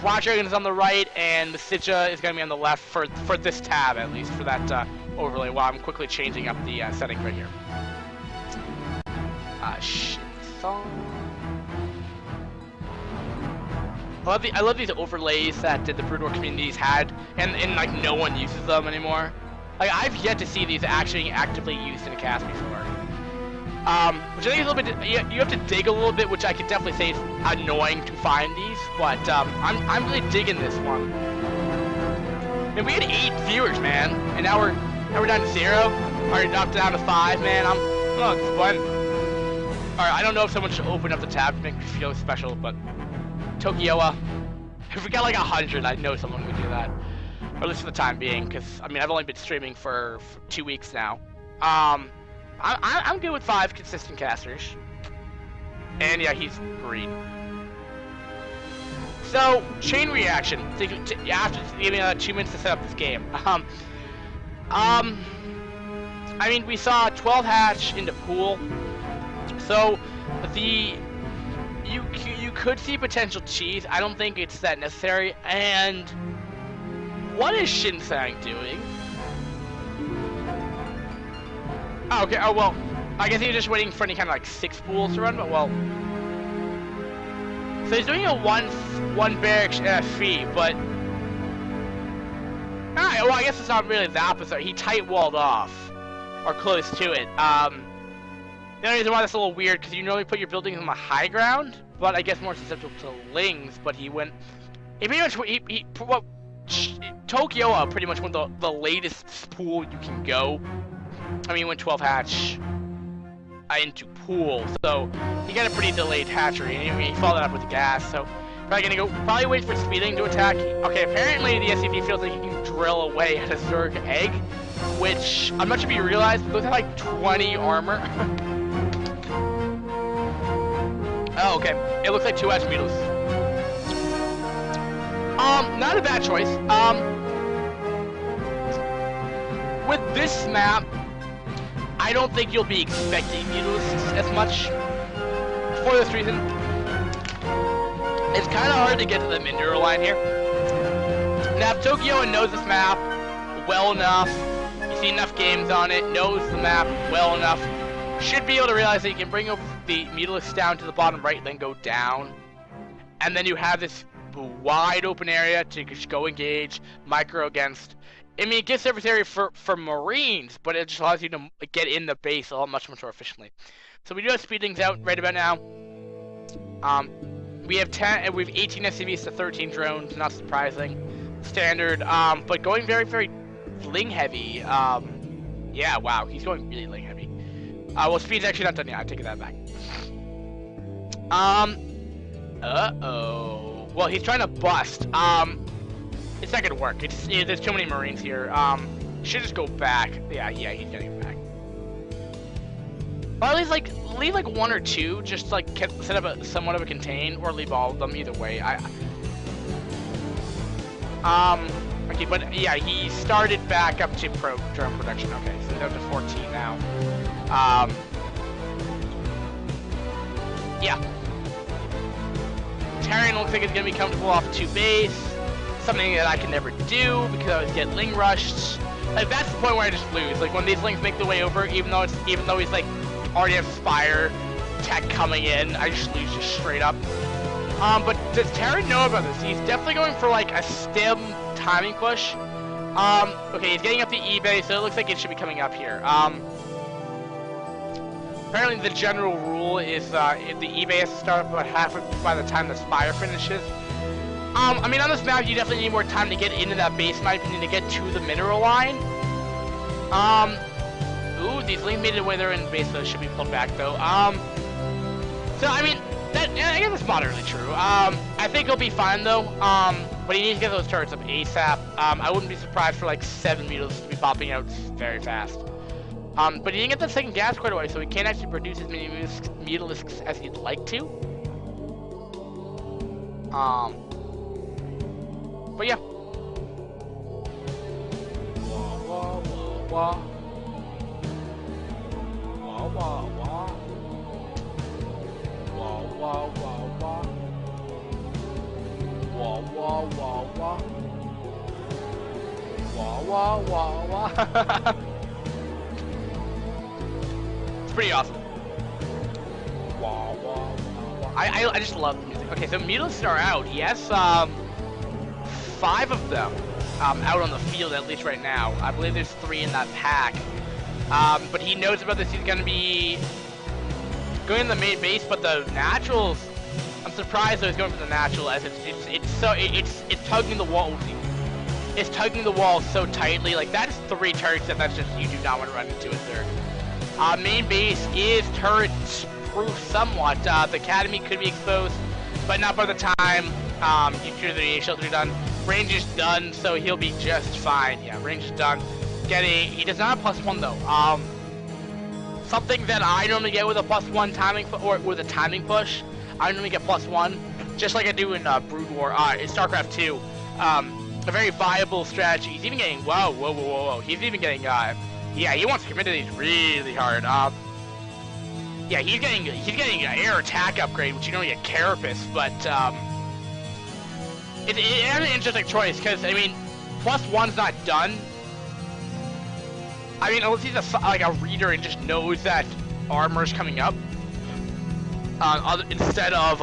Black Dragon is on the right, and meSiJa is going to be on the left for this tab, at least, for that overlay, while I'm quickly changing up the setting right here. Shinseng. I love these overlays that the Brood War communities had, and like no one uses them anymore. Like I've yet to see these actually actively used in a cast before. Which I think is a little bit. You have to dig a little bit, which I could definitely say is annoying to find these. But I'm really digging this one. And we had 8 viewers, man, and now we're down to 0. Or up down to 5, man. Oh, it's fun. All right, I don't know if someone should open up the tab to make me feel special, but Tokyo. If we got like 100, I know someone would do that. Or at least for the time being, because I mean I've only been streaming for 2 weeks now. I'm good with 5 consistent casters. And yeah, he's green. So chain reaction. After giving 2 minutes to set up this game. I mean we saw 12 hatch into pool. So you could see potential cheese. I don't think it's that necessary. And what is Shinseng doing? Oh, okay. Oh well, I guess he's just waiting for any kind of like 6 pools to run. But well, so he's doing a one barracks fee, but alright. Well, I guess it's not really the opposite. He tight walled off, or close to it. The only reason why that's a little weird because you normally put your buildings on the high ground, but I guess more susceptible to lings. But he went. He pretty much Tokyo pretty much went the latest pool you can go. I mean, he went 12 hatch into pool, so he got a pretty delayed hatchery, and he followed up with the gas. So probably wait for Speeding to attack. Okay, apparently the SCP feels like he can drill away at a Zerg egg, which I'm not sure if you realize, but those have like 20 armor. Oh, okay. It looks like 2 hatch beetles. Not a bad choice. With this map, I don't think you'll be expecting mutalisks as much. For this reason, it's kind of hard to get to the mineral line here. Now, if Tokyo knows this map well enough, you've seen enough games on it, knows the map well enough, should be able to realize that you can bring over the mutalisks down to the bottom right, then go down, and then you have this wide open area to just go engage, micro against. I mean, it gives surface area for Marines, but it just allows you to get in the base a lot much more efficiently. So we do have speed things out right about now. We have 18 SCVs to 13 drones, not surprising. Standard, but going very, very ling heavy. Yeah, wow, he's going really like heavy. Well, speed's actually not done yet. I take that back. Uh-oh. Well, he's trying to bust. It's not gonna work. There's too many Marines here. Should just go back. Yeah, he's getting it back. Or at least leave like one or two, just like set up somewhat of a contain, or leave all of them. Either way, okay, but yeah, he started back up to drone production. Okay, so he's up to 14 now. Yeah. Terran looks like it's gonna be comfortable off 2 base. Something that I can never do because I always get Ling rushed. Like that's the point where I just lose. Like when these Lings make the way over, even though he's like already have Spire tech coming in, I just lose just straight up. But does Terran know about this? He's definitely going for like a stem timing push. Okay, he's getting up the eBay, so it looks like it should be coming up here. Apparently the general rule is the eBay has to start about half by the time the Spire finishes. I mean, on this map, you definitely need more time to get into that base, in my opinion, to get to the mineral line. Ooh, these Lings made it way they're in base, so it should be pulled back, though. So, I mean, I guess it's moderately true. I think he'll be fine, though. But he needs to get those turrets up ASAP. I wouldn't be surprised for, like, 7 mules to be popping out very fast. But he didn't get that second gas quite away, so he can't actually produce as many mutalisks as he'd like to. But yeah. Wah, wah, wah, wah. Wah, wah, wah. Wah, wah, wah, wah. Wah, wah, wah, wah. Wah, wah, wah, wah. It's pretty awesome. Wah, wah, wah, wah. I just love the music. Okay, so mutalisks are out. He has 5 of them out on the field, at least right now. I believe there's 3 in that pack. But he knows about this. He's going to be going in the main base, but the naturals, I'm surprised that he's going for the natural, as it's tugging the wall. It's tugging the wall so tightly. Like, that is 3 turrets that's just, you do not want to run into it there. Main base is turret proof somewhat. The academy could be exposed, but not by the time you clear the shelter done. Range is done, so he'll be just fine. Yeah, range is done. He does not have +1 though. Something that I normally get with a +1 timing or with a timing push, I normally get +1, just like I do in Brood War, in StarCraft 2. A very viable strategy. He's even getting whoa. He's even getting yeah, he wants to commit to these really hard. Yeah, he's getting an air attack upgrade, which you don't get Carapace, but it's an interesting choice because I mean, +1's not done. I mean, unless he's a reader and just knows that armor's coming up instead of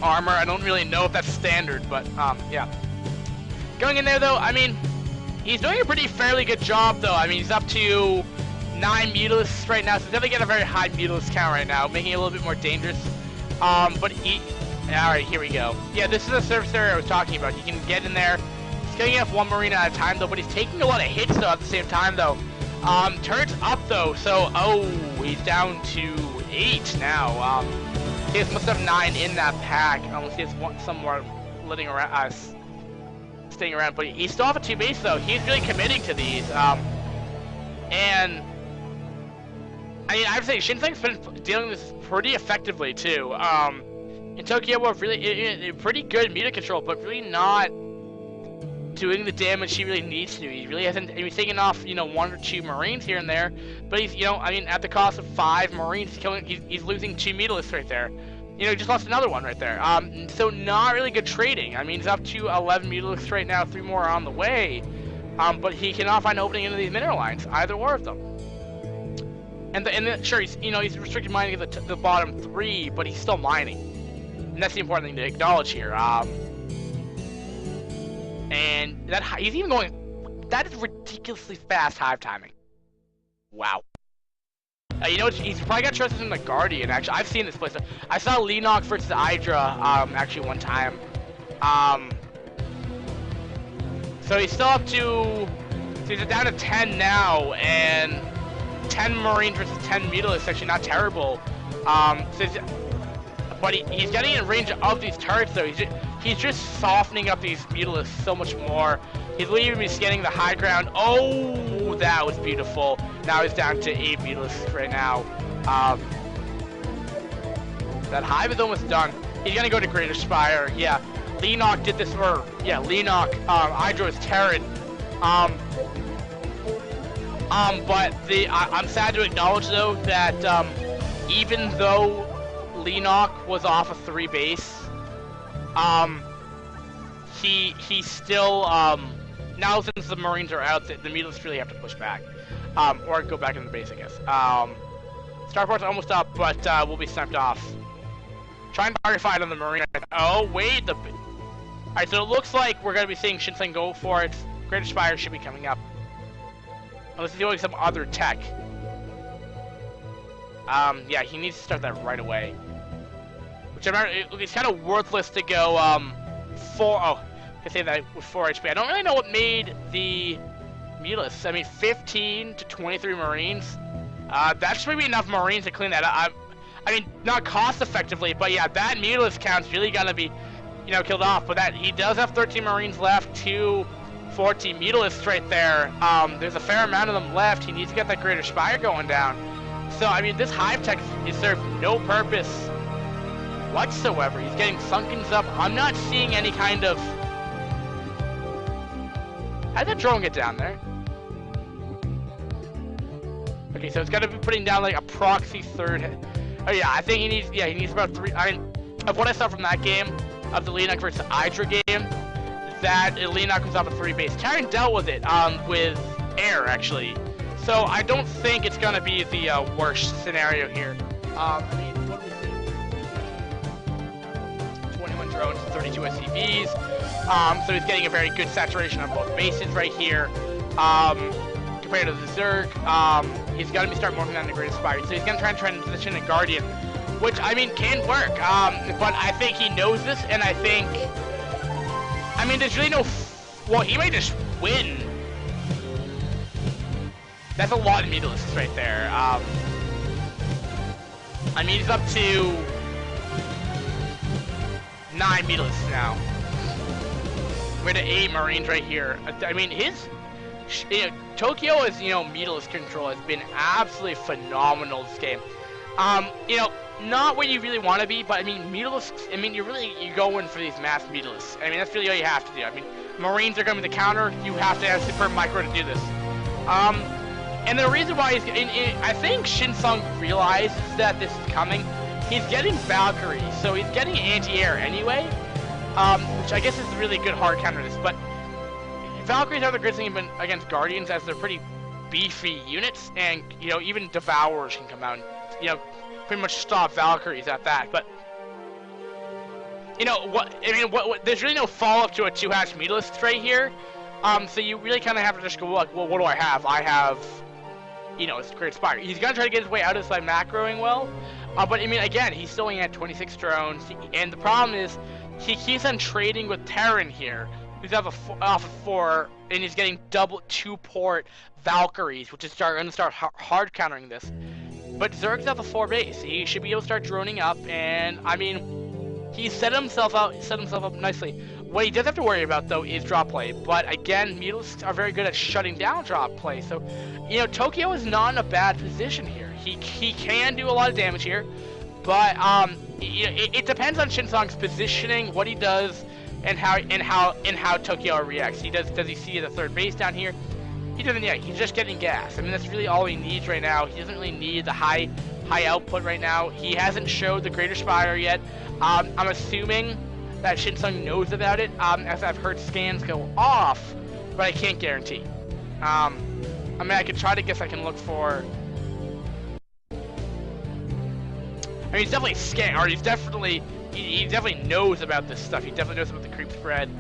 armor. I don't really know if that's standard, but yeah. Going in there though, I mean, he's doing a fairly good job though. I mean, he's up to 9 mutalisks right now, so he's definitely getting a very high mutalisk count right now, making it a little bit more dangerous. But alright, here we go. Yeah, this is the surface area I was talking about. He can get in there. He's getting off 1 Marine at a time though, but he's taking a lot of hits though at the same time though. Turret's up though, so he's down to 8 now. He must have 9 in that pack, unless he has some more letting around staying around. But he's still off at 2 base though. He's really committing to these. And I mean, I would say Shinseng's been dealing with this pretty effectively too. In Tokyo, we're really pretty good meter control, but really not doing the damage he really needs to. He really hasn't. He's taking off, 1 or 2 Marines here and there, but he's, I mean, at the cost of 5 Marines, he's losing 2 mutalisks right there. Just lost another one right there. So not really good trading. I mean, he's up to 11 mutalisks right now, 3 more are on the way. But he cannot find an opening into these mineral lines, either or of them. And sure, he's restricted mining at the bottom 3, but he's still mining, and that's the important thing to acknowledge here. And that he's even going. That is ridiculously fast hive timing. Wow. He's probably got choices in the Guardian. Actually, I've seen this place. I saw Leenox versus Hydra actually one time. So he's still up to he's down to 10 now, and 10 Marines versus 10 Mutalists is actually not terrible. But he's getting in range of these turrets, though. He's just softening up these Mutalists so much more. He's leaving me scanning the high ground. Oh, that was beautiful. Now he's down to 8 Mutalists right now. That hive is almost done. He's gonna go to Greater Spire. Yeah, Leenock did this, or yeah, Leenock, Hydro's Terran. But I'm sad to acknowledge though that even though Leenock was off a 3 base, he still now since the Marines are out, the Mutalists really have to push back, or go back in the base, I guess. Starport's almost up, but we'll be sniped off. Try and target fight on the Marine. Oh wait, alright, so it looks like we're gonna be seeing Shinseng go for it. Greater Spire should be coming up, unless he's doing some other tech. Yeah, he needs to start that right away. Which it's kind of worthless to go I can say that with 4 HP. I don't really know what made the Mutalists. I mean, 15 to 23 Marines. That's maybe enough Marines to clean that up. I mean, not cost effectively, but yeah, that Mutalist count's really gonna be, killed off. But that he does have 13 Marines left, 14 Mutalists right there. There's a fair amount of them left. He needs to get that Greater Spire going down. So I mean, this hive tech is served no purpose whatsoever. He's getting Sunkens up. I'm not seeing any kind of. How'd that drone get down there? Okay, so it's got to be putting down like a proxy third. Oh yeah, I think he needs about 3. I mean, of what I saw from that game, of the Leenock versus Hydra game, that Leenock was off a 3 base. Terran dealt with it, with air actually. So I don't think it's gonna be the worst scenario here. I mean, what do we see? 21 drones, 32 SCVs. So he's getting a very good saturation on both bases right here. Compared to the Zerg, he's gonna be start morphing on the Great Spire. So he's gonna try and transition to Guardian, which I mean can work. But I think he knows this, and I mean, there's really no. Well, he might just win. That's a lot of Mutalists right there. I mean, he's up to 9 Mutalists now. We're to 8 Marines right here. I mean, Tokyo is, Mutalist control has been absolutely phenomenal this game. Not where you really want to be, but I mean, Mutalists, you're going for these mass Mutalists. I mean, that's really all you have to do. I mean, Marines are going to be the counter. You have to have Super Micro to do this. And the reason why I think Shinsung realizes that this is coming. He's getting Valkyrie, so he's getting anti-air anyway, which I guess is a really good hard counter to this. But Valkyries are the good thing against Guardians, as they're pretty beefy units, and even Devourers can come out and pretty much stop Valkyries at that. But there's really no follow-up to a 2-hatch Mutalist right here. So you really kind of have to just go like, well, what do I have? I have, it's Great Spire. He's gonna try to get his way out of this by macroing well, but I mean, again, he's still only at 26 drones, and the problem is he keeps on trading with Terran here. He's off of 4, and he's getting double 2-port Valkyries, which is going to start hard countering this. But Zerg's off a 4 base. He should be able to start droning up, and I mean, he set himself up nicely. What he does have to worry about though is drop play. But again, Mutalists are very good at shutting down drop play. So, Tokyo is not in a bad position here. He can do a lot of damage here, but it depends on Shinsung's positioning, what he does, and how Tokyo reacts. Does he see the 3rd base down here? He doesn't yet. He's just getting gas. I mean, that's really all he needs right now. He doesn't really need the high output right now. He hasn't showed the Greater Spire yet. I'm assuming that Shinsung knows about it, as I've heard scans go off, but I can't guarantee. I mean, I can try to guess. I can look for. I mean, he's definitely scanned, or he definitely knows about this stuff. He definitely knows about the creep spread.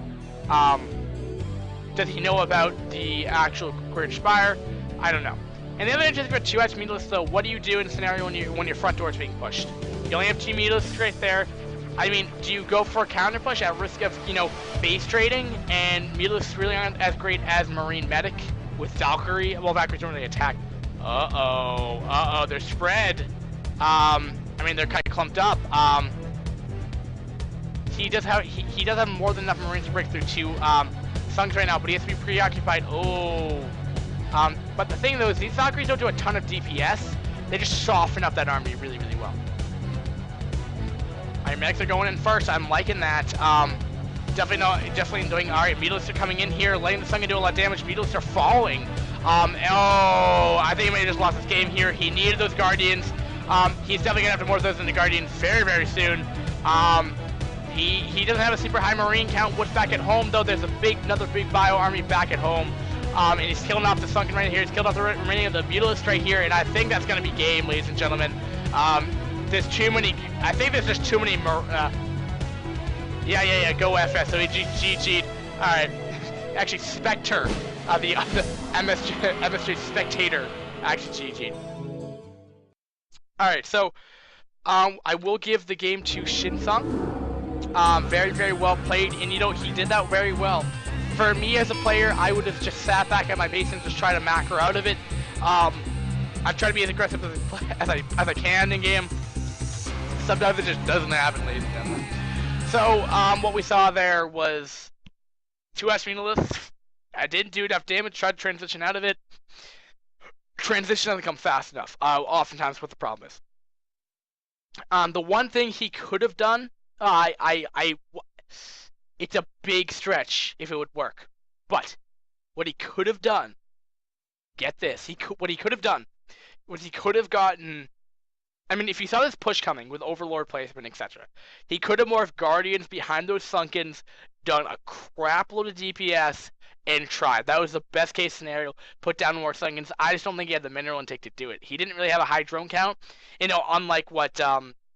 Does he know about the actual Great Spire? I don't know. And the other interesting about 2-hatch Mutalists, though, what do you do in a scenario when your front door is being pushed? You only have 2 Mutalists right there. I mean, do you go for a counter push at risk of, base trading? And Mutalists really aren't as great as Marine Medic. with Valkyrie. Well, Valkyrie's don't really attack. Uh-oh, they're spread. I mean, they're kind of clumped up. He does have more than enough Marines to break through 2 Sunks right now, but he has to be preoccupied. Oh. But the thing though is these Valkyries don't do a ton of DPS. They just soften up that army really, really well. Alright, medics are going in first. I'm liking that. Definitely doing alright. Beetles are coming in here, letting the Sun do a lot of damage. Beetles are falling. Oh, I think he may have just lost this game here. He needed those Guardians. He's definitely gonna have to more of those than the Guardians very, very soon. He doesn't have a super high Marine count. What's back at home though? There's another big bio army back at home. And he's killing off the Sunken right here. He's killed off the remaining of the Mutalist right here, and I think that's gonna be game, ladies and gentlemen. There's too many. I think there's just too many. Yeah. Go FS. So he GG'd. All right. Actually, Spectre, the MSG Spectator, actually GG'd. All right. So, I will give the game to Shinsung. Very, very well played, and you know he did that very well. For me as a player, I would have just sat back at my base and just try to macro out of it. I've tried to be as aggressive as I can in game. Sometimes it just doesn't happen, ladies and gentlemen. So, what we saw there was 2 Asphenolists. I didn't do enough damage, tried to transition out of it. Transition doesn't come fast enough, oftentimes what the problem is. The one thing he could have done, it's a big stretch if it would work. But, what he could have done, get this, what he could have done was he could have gotten, I mean, if he saw this push coming with Overlord placement, etc., he could have morphed Guardians behind those Sunkens, done a crap load of DPS, and tried. That was the best case scenario. Put down more Sunkens. I just don't think he had the mineral intake to do it. He didn't really have a high drone count, you know, unlike what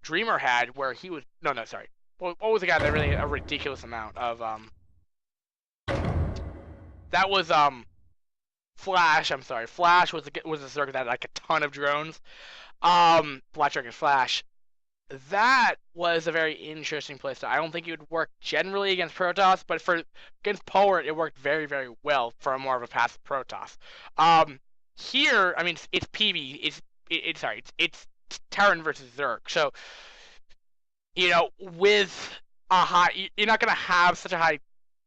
Dreamer had, where he was, sorry. What was the guy that really a ridiculous amount of that was Flash. I'm sorry, Flash was a circuit that had like a ton of drones. Black Dragon Flash. That was a very interesting playstyle. I don't think it would work generally against Protoss, but against Polar, it worked very, very well for more of a passive Protoss. Here, I mean, it's PV. It's Terran versus Zerg. So, you know, with a high, you're not gonna have such a high.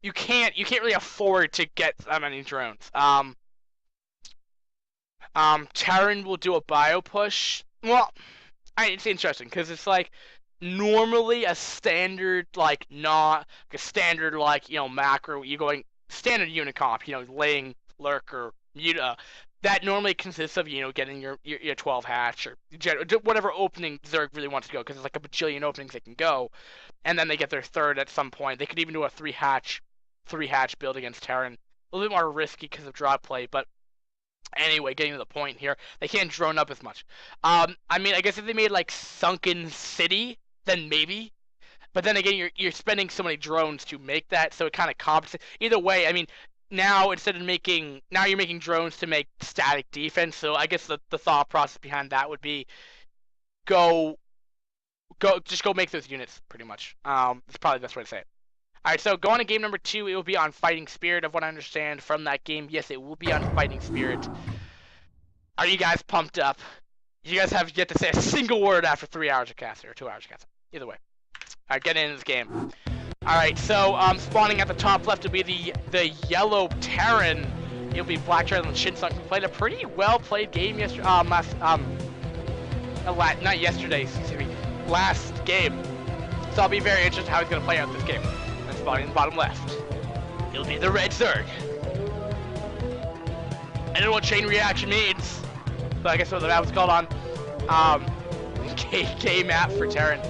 You can't really afford to get that many drones. Terran will do a bio push. Well, it's interesting because it's like normally a standard like macro. You going standard unit comp. You know, laying lurker muta. That normally consists of, you know, getting your 12 hatch or whatever opening Zerg really wants to go, because there's like a bajillion openings they can go, and then they get their third at some point. They could even do a 3 hatch build against Terran. A little bit more risky because of draw play, but anyway, getting to the point here, they can't drone up as much. I mean, I guess if they made like Sunken City, then maybe. But then again, you're spending so many drones to make that, so it kind of compensates. Either way, I mean, now you're making drones to make static defense. So I guess the thought process behind that would be go make those units pretty much. That's probably the best way to say it. All right, so going to game number 2, it will be on Fighting Spirit. Of what I understand from that game, yes, it will be on Fighting Spirit. Are you guys pumped up? You guys have yet to say a single word after 3 hours of casting or 2 hours of casting. Either way. All right, get into this game. Alright, so spawning at the top left will be the yellow Terran. It'll be Black Terran and Shinsung, who played a pretty well played game yesterday. Not yesterday, excuse me, last game. So I'll be very interested how he's gonna play out this game. And spawning in the bottom left, it'll be the red Zerg. I don't know what chain reaction means, but I guess what the map was called on. K map for Terran.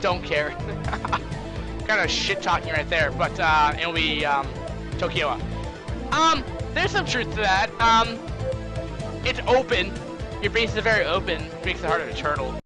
Don't care. Kind of shit talking right there, but it'll be Tokyo. There's some truth to that. It's open. Your base is very open, makes it harder to turtle.